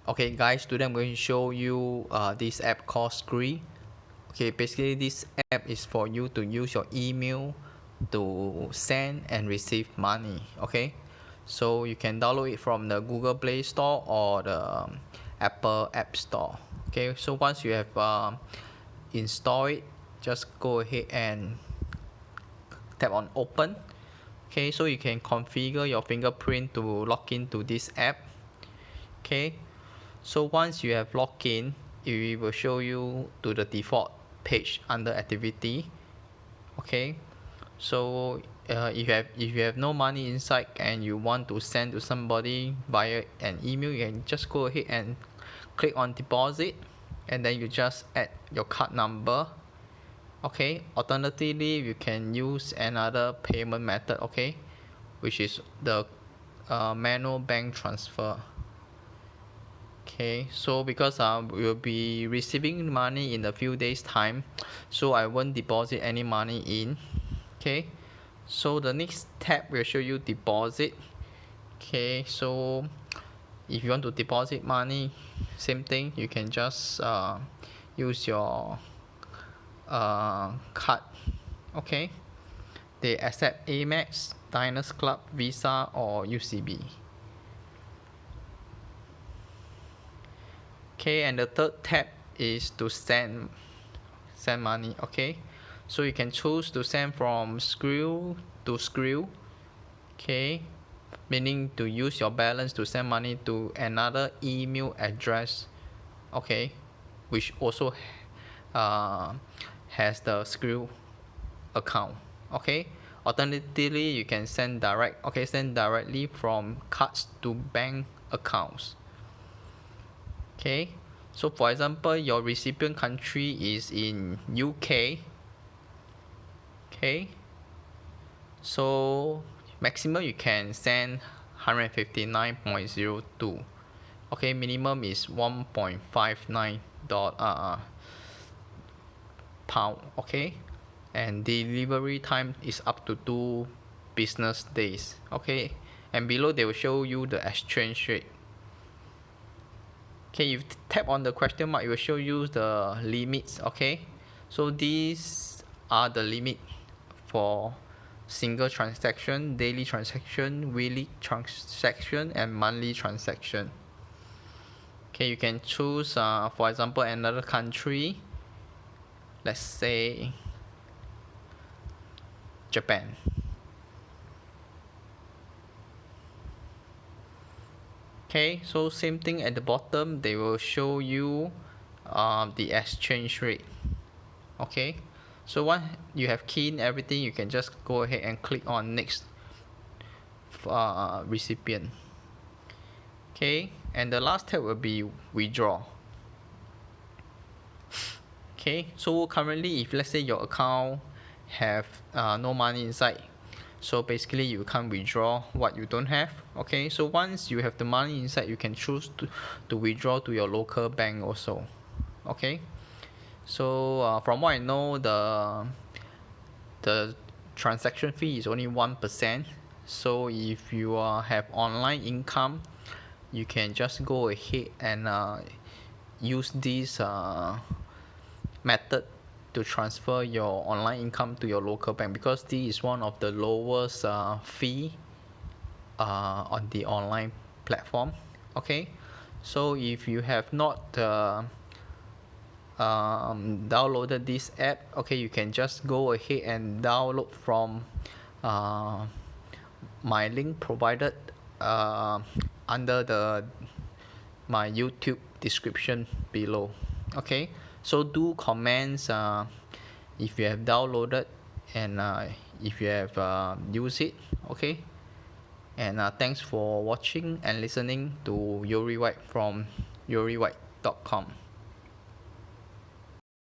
Okay guys, today I'm going to show you this app called Skrill. Okay, basically this app is for you to use your email to send and receive money. Okay, so you can download it from the Google Play Store or the Apple App Store. Okay, so once you have installed it, just go ahead and tap on open. Okay, so you can configure your fingerprint to log into this app. Okay, so once you have logged in, it will show you to the default page under activity. Okay, so if you have no money inside and you want to send to somebody via an email, you can just go ahead and click on deposit, and then you just add your card number. Okay, alternatively you can use another payment method, okay, which is the manual bank transfer. Okay, so because we'll be receiving money in a few days time, so I won't deposit any money in. Okay, so the next tab will show you deposit. Okay, so if you want to deposit money, same thing, you can just use your card. Okay, they accept Amex, Diners Club, Visa or UCB. Okay, and the third tab is to send money. Okay, so you can choose to send from Skrill to Skrill. Okay, meaning to use your balance to send money to another email address. Okay, which also has the Skrill account. Okay, alternatively you can send directly from cards to bank accounts. Okay, so for example, your recipient country is in UK. Okay, so maximum you can send 159.02. Okay, minimum is 1.59 pound. Okay, and delivery time is up to 2 business days. Okay, and below they will show you the exchange rate. Okay, if you tap on the question mark, it will show you the limits. Okay, so these are the limit for single transaction, daily transaction, weekly transaction and monthly transaction. Okay, you can choose for example another country, let's say Japan. Okay, so same thing at the bottom, they will show you the exchange rate. Okay, so once you have keyed in everything, you can just go ahead and click on next recipient. Okay, and the last tab will be withdraw. Okay, so currently if let's say your account have no money inside, so basically you can't withdraw what you don't have. Okay, so once you have the money inside, you can choose to withdraw to your local bank also. Okay, so from what I know, the transaction fee is only 1%. So if you have online income, you can just go ahead and use this method to transfer your online income to your local bank, because this is one of the lowest fee on the online platform. Okay, so if you have not downloaded this app, okay, you can just go ahead and download from my link provided under my YouTube description below. Okay, so do comments if you have downloaded and if you have used it. Okay, and thanks for watching and listening to Yuri White from yuriwhite.com.